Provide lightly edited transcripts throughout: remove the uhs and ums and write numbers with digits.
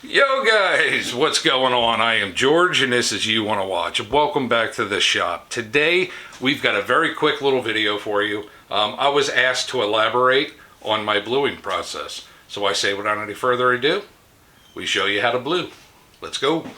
Yo guys, what's going on? I am George and this is You Wanna Watch. Welcome back to the shop. Today we've got a very quick little video for you. I was asked to elaborate on my bluing process. So I say without any further ado, we show you how to blue. Let's go.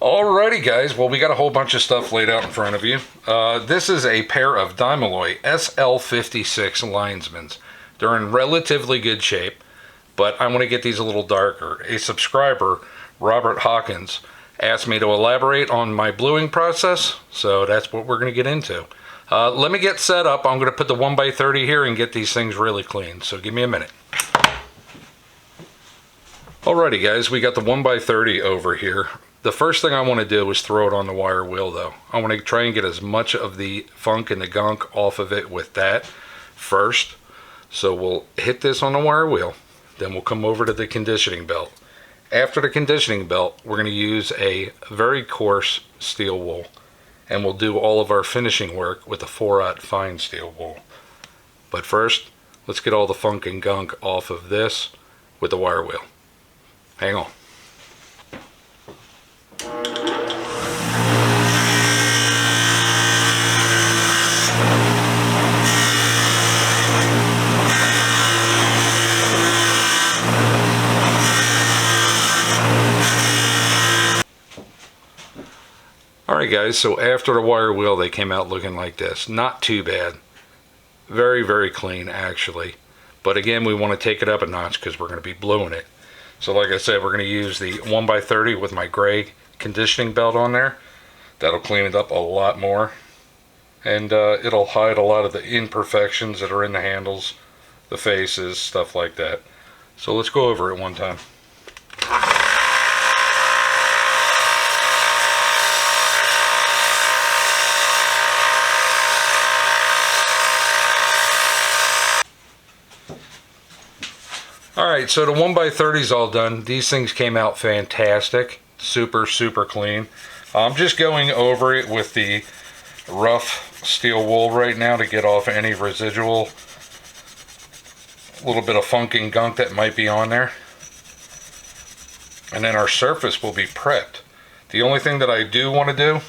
Alrighty guys, well we got a whole bunch of stuff laid out in front of you. This is a pair of Dymaloy SL56 linesmans. They're in relatively good shape, but I want to get these a little darker. A subscriber, Robert Hawkins, asked me to elaborate on my bluing process, so that's what we're going to get into. Let me get set up. I'm going to put the 1x30 here and get these things really clean, so give me a minute. Alrighty guys, we got the 1x30 over here. The first thing I want to do is throw it on the wire wheel though. I want to try and get as much of the funk and the gunk off of it with that first. So we'll hit this on the wire wheel. Then we'll come over to the conditioning belt. After the conditioning belt, we're going to use a very coarse steel wool. And we'll do all of our finishing work with a 4/0 fine steel wool. But first, let's get all the funk and gunk off of this with the wire wheel. Hang on. Alright guys, so after the wire wheel they came out looking like this. Not too bad. Very, very clean actually. But again, we want to take it up a notch because we're going to be bluing it. So like I said, we're going to use the 1x30 with my gray conditioning belt on there. That'll clean it up a lot more. And it'll hide a lot of the imperfections that are in the handles, the faces, stuff like that. So let's go over it one time. Alright, so the 1x30 is all done. These things came out fantastic. Super, super clean. I'm just going over it with the rough steel wool right now to get off any residual little bit of funk and gunk that might be on there. And then our surface will be prepped. The only thing that I do want to do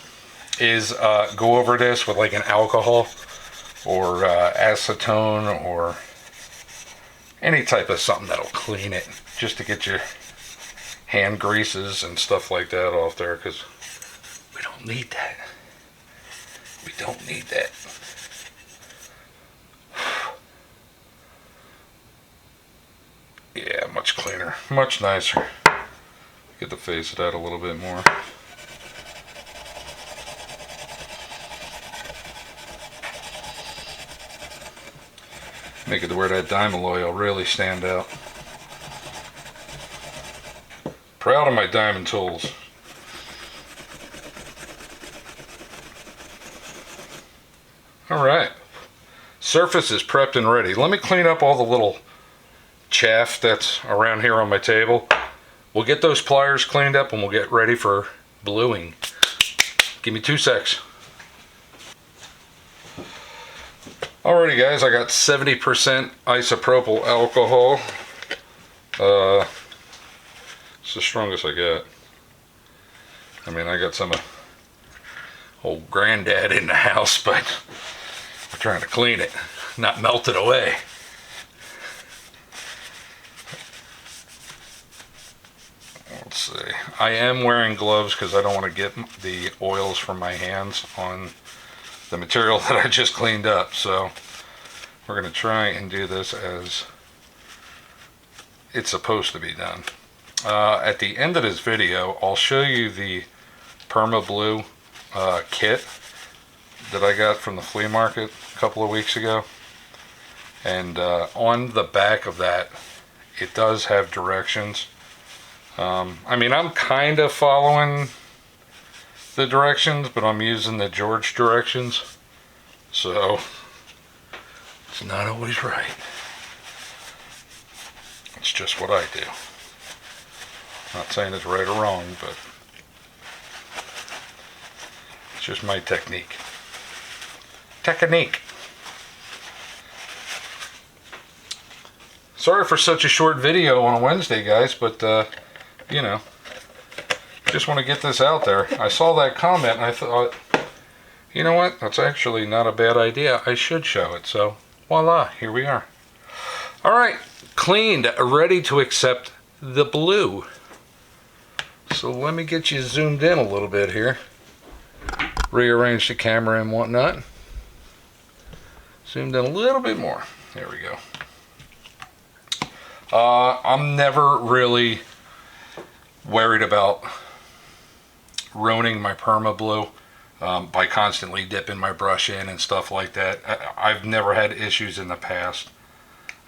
is go over this with like an alcohol or acetone or any type of something that'll clean it, just to get your hand greases and stuff like that off there, because we don't need that. We don't need that. Yeah, much cleaner, much nicer. Get the face of that a little bit more. Make it to where that Dymaloy will really stand out. Proud of my diamond tools. Alright. Surface is prepped and ready. Let me clean up all the little chaff that's around here on my table. We'll get those pliers cleaned up and we'll get ready for bluing. Give me 2 secs. Alrighty guys, I got 70% isopropyl alcohol. It's the strongest I got. I mean, I got some of old granddad in the house, but we're trying to clean it, not melt it away. Let's see. I am wearing gloves because I don't want to get the oils from my hands on the material that I just cleaned up, so we're going to try and do this as it's supposed to be done. At the end of this video, I'll show you the Perma Blue kit that I got from the flea market a couple of weeks ago, and on the back of that it does have directions. I mean, I'm kind of following the directions, but I'm using the George directions, so it's not always right. It's just what I do. Not saying it's right or wrong, but it's just my technique. Sorry for such a short video on a Wednesday, guys, but, you know, just want to get this out there. I saw that comment and I thought, you know what, that's actually not a bad idea. I should show it. So, voila, here we are. All right, cleaned, ready to accept the blue. So let me get you zoomed in a little bit here. Rearrange the camera and whatnot. Zoomed in a little bit more. There we go. I'm never really worried about ruining my perma blue by constantly dipping my brush in and stuff like that. I've never had issues in the past.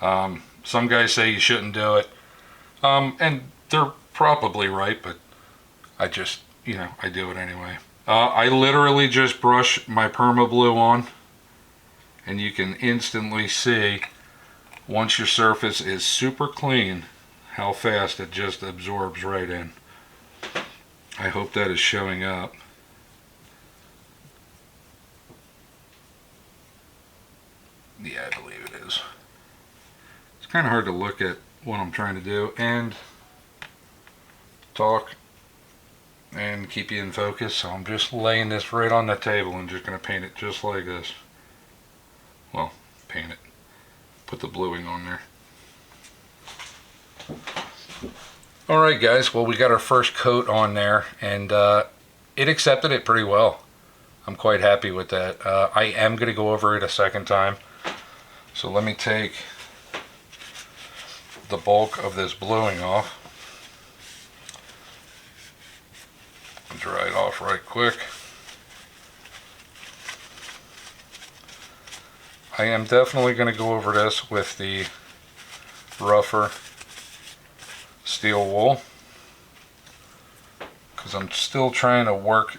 Some guys say you shouldn't do it, and they're probably right, but I just, you know, I do it anyway. I literally just brush my perma blue on, and you can instantly see, once your surface is super clean, how fast it just absorbs right in. I hope that is showing up. Yeah, I believe it is. It's kind of hard to look at what I'm trying to do and talk and keep you in focus, so I'm just laying this right on the table and just going to paint it just like this. Well, paint it. Put the bluing on there. Alright guys, well, we got our first coat on there, and it accepted it pretty well. I'm quite happy with that. I am going to go over it a second time. So let me take the bulk of this bluing off. Dry it off right quick. I am definitely going to go over this with the rougher steel wool, because I'm still trying to work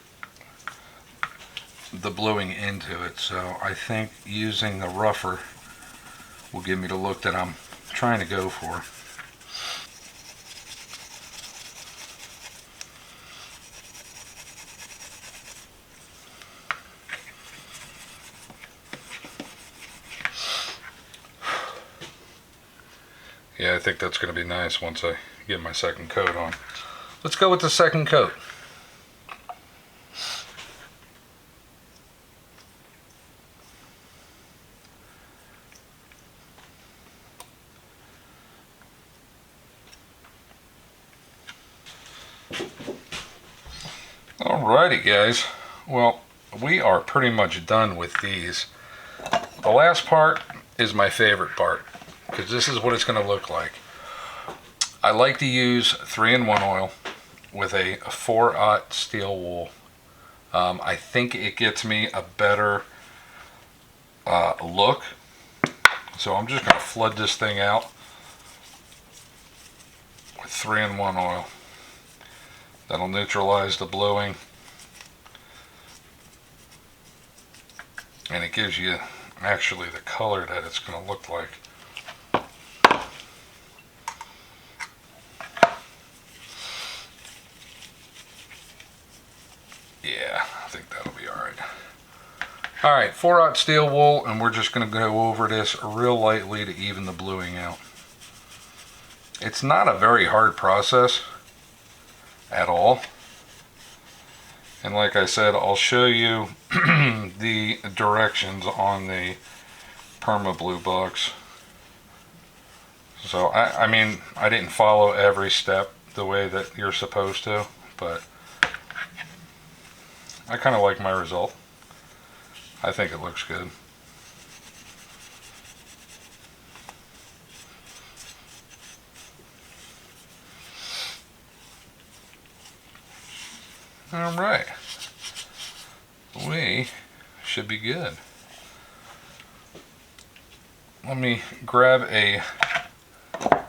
the bluing into it, so I think using the rougher will give me the look that I'm trying to go for. Yeah, I think that's going to be nice once I get my second coat on. Let's go with the second coat. Alrighty guys, well, we are pretty much done with these. The last part is my favorite part, because this is what it's going to look like. I like to use 3-in-1 oil with a 4/0 steel wool. I think it gets me a better look. So I'm just going to flood this thing out with 3-in-1 oil. That'll neutralize the bluing, and it gives you actually the color that it's going to look like. Yeah, I think that'll be alright. Alright, 4/0 steel wool, and we're just going to go over this real lightly to even the bluing out. It's not a very hard process at all. And like I said, I'll show you the directions on the Perma Blue box. So, I mean, I didn't follow every step the way that you're supposed to, but I kind of like my result. I think it looks good. Alright, we should be good. Let me grab a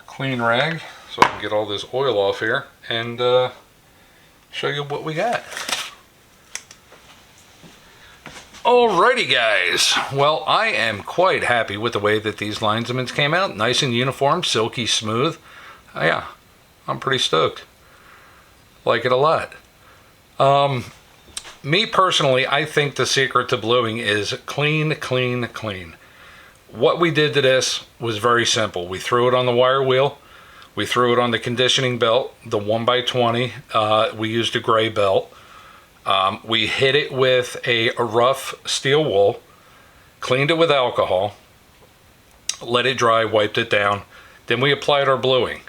clean rag so I can get all this oil off here and show you what we got. Alrighty guys, well, I am quite happy with the way that these lineaments came out. Nice and uniform, silky smooth. Yeah, I'm pretty stoked. Like it a lot. Me personally, I think the secret to bluing is clean, clean, clean. What we did to this was very simple. We threw it on the wire wheel. We threw it on the conditioning belt, the 1x20. We used a gray belt. We hit it with a rough steel wool, cleaned it with alcohol, let it dry, wiped it down. Then we applied our bluing.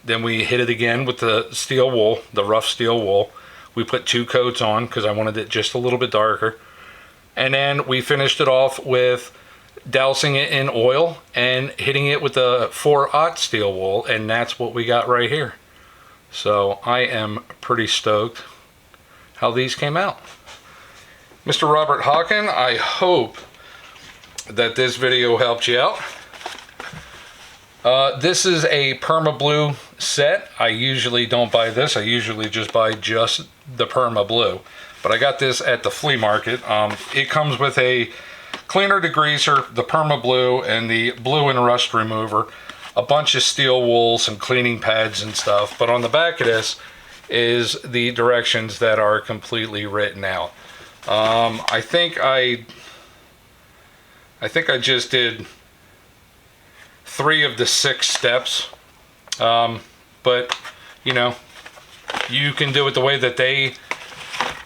Then we hit it again with the steel wool, the rough steel wool. We put 2 coats on because I wanted it just a little bit darker. And then we finished it off with dousing it in oil and hitting it with the 4/0 steel wool, and that's what we got right here. So I am pretty stoked how these came out. Mr. Robert Hawken, I hope that this video helped you out. This is a Perma Blue set. I usually don't buy this. I usually just buy just the Perma Blue, but I got this at the flea market. It comes with a cleaner degreaser, the Perma Blue, and the blue and rust remover, a bunch of steel wool, some cleaning pads and stuff. But on the back of this is the directions that are completely written out. I think I just did 3 of the 6 steps, but you know, you can do it the way that they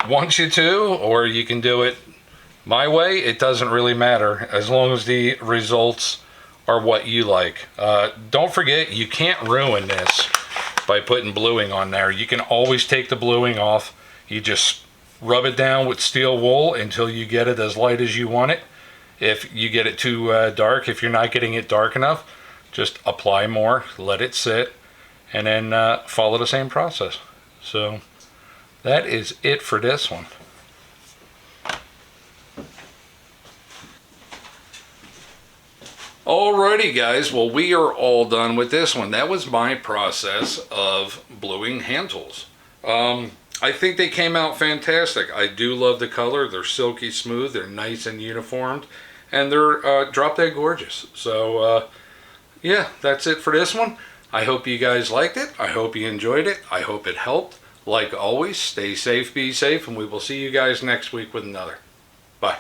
want you to, or you can do it my way. It doesn't really matter as long as the results are what you like. Don't forget, you can't ruin this by putting bluing on there. You can always take the bluing off. You just rub it down with steel wool until you get it as light as you want it. If you get it too dark, if you're not getting it dark enough, just apply more, let it sit, and then follow the same process. So that is it for this one. Alrighty guys, well, we are all done with this one. That was my process of bluing hand tools. I think they came out fantastic. I do love the color. They're silky smooth, they're nice and uniformed, and they're drop dead gorgeous. So yeah, that's it for this one. I hope you guys liked it. I hope you enjoyed it. I hope it helped. Like always, stay safe, be safe, and we will see you guys next week with another. Bye.